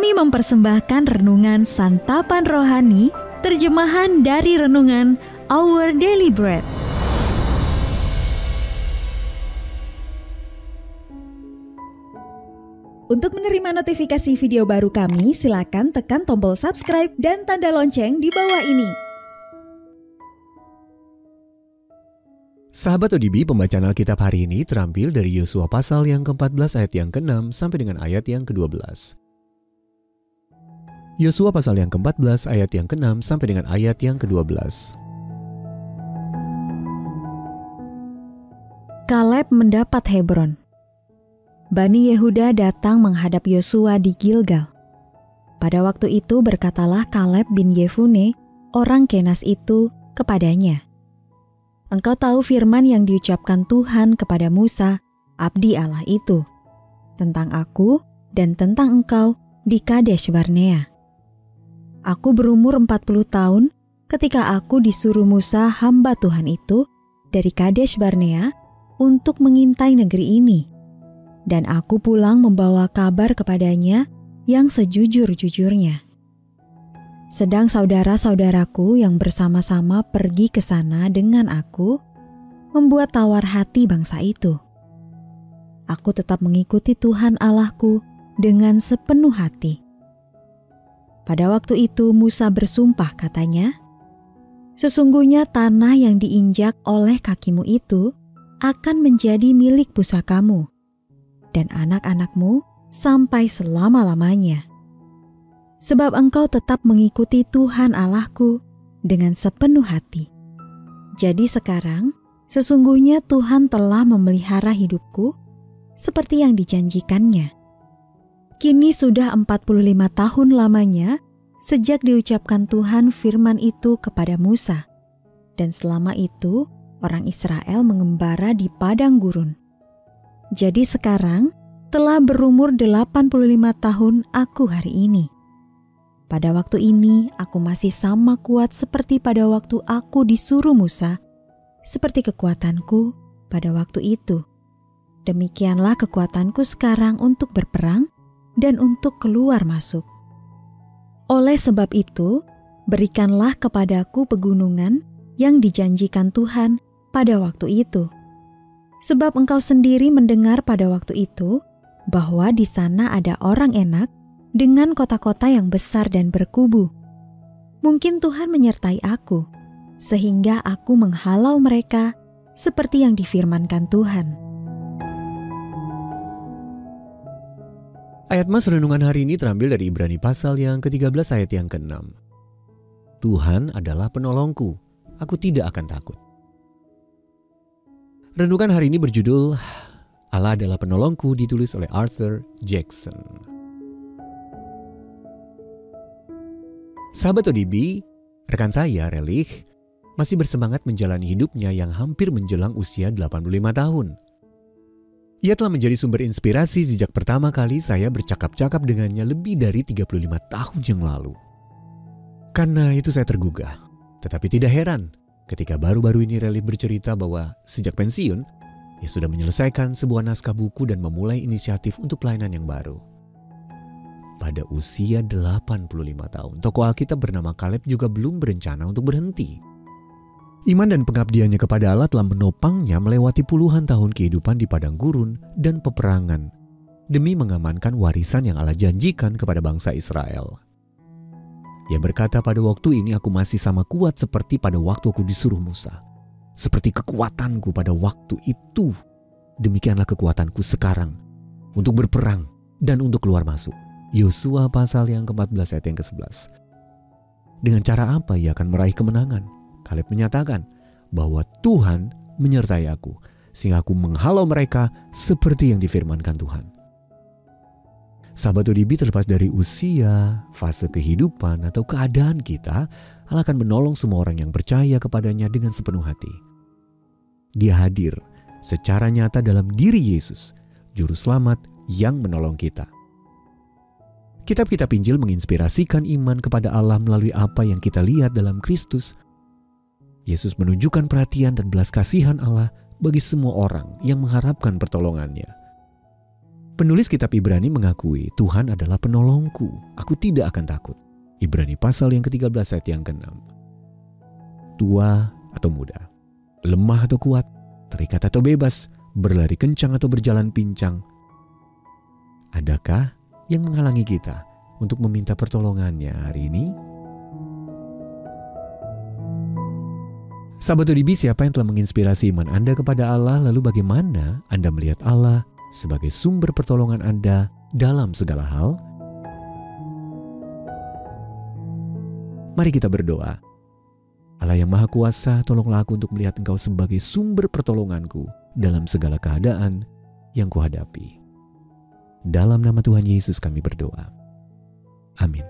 Kami mempersembahkan renungan Santapan Rohani, terjemahan dari renungan Our Daily Bread. Untuk menerima notifikasi video baru kami, silakan tekan tombol subscribe dan tanda lonceng di bawah ini. Sahabat ODB, pembacaan Alkitab hari ini terambil dari Yosua pasal yang ke-14 ayat yang ke-6 sampai dengan ayat yang ke-12. Yosua pasal yang ke-14 ayat yang ke-6 sampai dengan ayat yang ke-12. Kaleb mendapat Hebron. Bani Yehuda datang menghadap Yosua di Gilgal. Pada waktu itu berkatalah Kaleb bin Yefune, orang Kenas itu, kepadanya, "Engkau tahu firman yang diucapkan Tuhan kepada Musa, abdi Allah itu, tentang aku dan tentang engkau di Kadesh Barnea. Aku berumur 40 tahun ketika aku disuruh Musa hamba Tuhan itu dari Kadesh Barnea untuk mengintai negeri ini. Dan aku pulang membawa kabar kepadanya yang sejujur-jujurnya. Sedang saudara-saudaraku yang bersama-sama pergi ke sana dengan aku membuat tawar hati bangsa itu. Aku tetap mengikuti Tuhan Allahku dengan sepenuh hati. Pada waktu itu Musa bersumpah katanya, sesungguhnya tanah yang diinjak oleh kakimu itu akan menjadi milik pusakamu dan anak-anakmu sampai selama-lamanya. Sebab engkau tetap mengikuti Tuhan Allahku dengan sepenuh hati. Jadi sekarang sesungguhnya Tuhan telah memelihara hidupku seperti yang dijanjikannya. Kini sudah 45 tahun lamanya sejak diucapkan Tuhan firman itu kepada Musa. Dan selama itu orang Israel mengembara di padang gurun. Jadi sekarang telah berumur 85 tahun aku hari ini. Pada waktu ini aku masih sama kuat seperti pada waktu aku disuruh Musa, seperti kekuatanku pada waktu itu. Demikianlah kekuatanku sekarang untuk berperang dan untuk keluar masuk. Oleh sebab itu, berikanlah kepadaku pegunungan yang dijanjikan Tuhan pada waktu itu. Sebab engkau sendiri mendengar pada waktu itu bahwa di sana ada orang enak dengan kota-kota yang besar dan berkubu. Mungkin Tuhan menyertai aku, sehingga aku menghalau mereka seperti yang difirmankan Tuhan. Ayat mas renungan hari ini terambil dari Ibrani pasal yang ke-13 ayat yang ke-6. Tuhan adalah penolongku, aku tidak akan takut. Renungan hari ini berjudul Allah adalah penolongku, ditulis oleh Arthur Jackson. Sahabat ODB, rekan saya, Relich, masih bersemangat menjalani hidupnya yang hampir menjelang usia 85 tahun. Ia telah menjadi sumber inspirasi sejak pertama kali saya bercakap-cakap dengannya lebih dari 35 tahun yang lalu. Karena itu saya tergugah, tetapi tidak heran ketika baru-baru ini Relich bercerita bahwa sejak pensiun, ia sudah menyelesaikan sebuah naskah buku dan memulai inisiatif untuk pelayanan yang baru. Pada usia 85 tahun, tokoh Alkitab bernama Kaleb juga belum berencana untuk berhenti. Iman dan pengabdiannya kepada Allah telah menopangnya melewati puluhan tahun kehidupan di padang gurun dan peperangan demi mengamankan warisan yang Allah janjikan kepada bangsa Israel. Ia berkata, pada waktu ini aku masih sama kuat seperti pada waktu aku disuruh Musa. Seperti kekuatanku pada waktu itu, demikianlah kekuatanku sekarang untuk berperang dan untuk keluar masuk. Yosua pasal yang ke-14 ayat yang ke-11. Dengan cara apa ia akan meraih kemenangan? Kaleb menyatakan bahwa Tuhan menyertai aku, sehingga aku menghalau mereka seperti yang difirmankan Tuhan. Sahabat ODB, terlepas dari usia, fase kehidupan, atau keadaan kita, Allah akan menolong semua orang yang percaya kepadanya dengan sepenuh hati. Dia hadir secara nyata dalam diri Yesus, Juru Selamat yang menolong kita. Kitab-kitab Injil menginspirasikan iman kepada Allah melalui apa yang kita lihat dalam Kristus. Yesus menunjukkan perhatian dan belas kasihan Allah bagi semua orang yang mengharapkan pertolongannya. Penulis kitab Ibrani mengakui Tuhan adalah penolongku, aku tidak akan takut. Ibrani pasal yang ke-13 ayat yang ke-6. Tua atau muda, lemah atau kuat, terikat atau bebas, berlari kencang atau berjalan pincang. Adakah yang menghalangi kita untuk meminta pertolongannya hari ini? Sahabat ODB, siapa yang telah menginspirasi iman Anda kepada Allah? Lalu bagaimana Anda melihat Allah sebagai sumber pertolongan Anda dalam segala hal? Mari kita berdoa. Allah yang Maha Kuasa, tolonglah aku untuk melihat Engkau sebagai sumber pertolonganku dalam segala keadaan yang kuhadapi. Dalam nama Tuhan Yesus kami berdoa. Amin.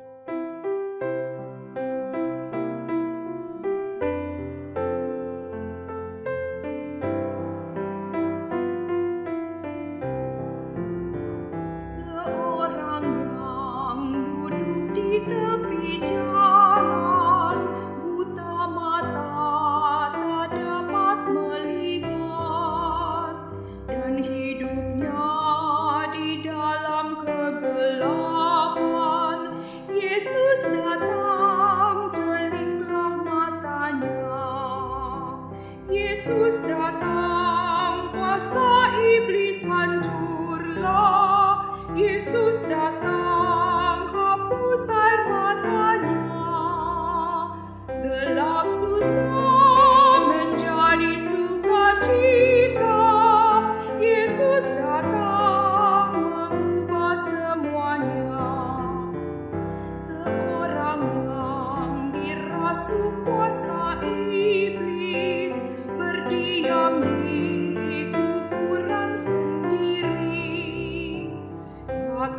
Seorang yang duduk di tepi jalan, buta mata tak dapat melihat, dan hidupnya di dalam kegelapan. Yesus datang, celiklah matanya. Yesus datang, kuasa iblis hancurlah. Yesus datang, hapus air matanya. Gelap susah menjadi sukacita. Yesus datang mengubah semuanya. Seorang yang dirasuk kuasa iblis, berdiam di kuburan sendiri.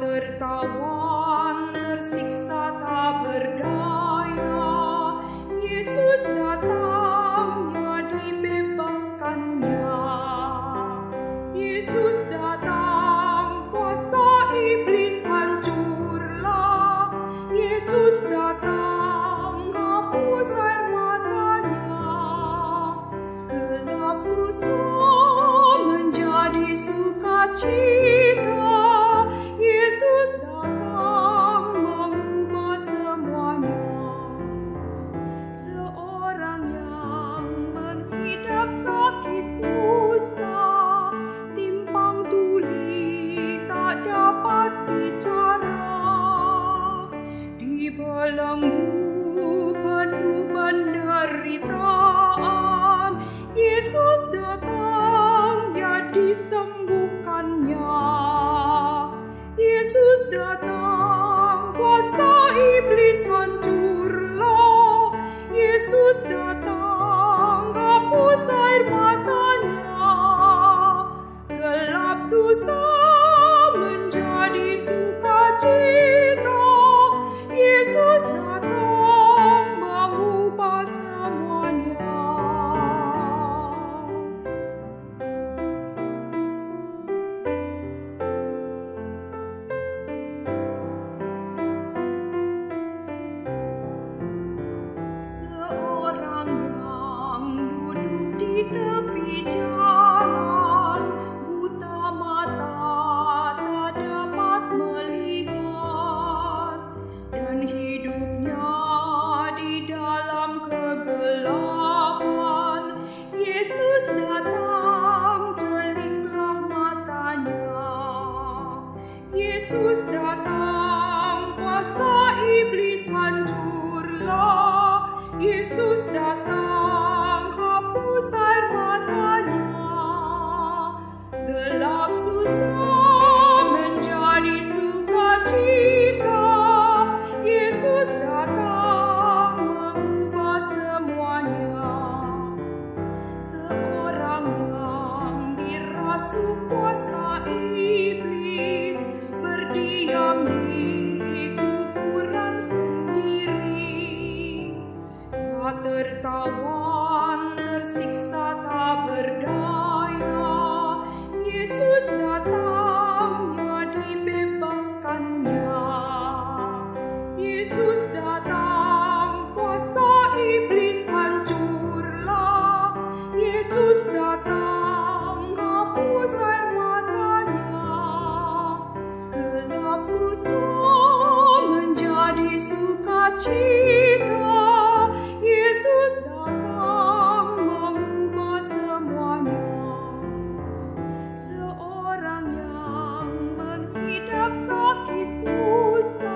Tertawan, tersiksa tak berdaya. Yesus datang, ya dibebaskannya. Yesus datang, kuasa iblis hancurlah. Yesus datang, hapus air matanya. Gelap susah menjadi sukacita. Yesus datang mengubah semuanya. Seorang yang mengidap sakit kusta, timpang tuli tak dapat bicara, dibelenggu penuh penderitaan. Yesus datang, ya disembuhkannya. Yesus datang, kuasa iblis hancurlah. Yesus datang, hapus air matanya. Gelap susah menjadi sukacita. Yesus datang mengubah semuanya. Seorang yang duduk di tepi jalan, buta mata tak dapat melihat, dan hidupnya di dalam kegelapan. Yesus datang, celiklah matanya. Yesus datang, kuasa iblis hancurlah. Yesus datang, hapus air matanya. Gelap susah menjadi sukacita. Yesus datang mengubah semuanya. Seorang yang dirasuk kuasa iblis, berdiam di kuburan sendiri. Tertawan, tersiksa tak berdaya. Yesus datang. susah menjadi sukacita. Yesus datang mengubah semuanya. Seorang yang mengidap sakit kusta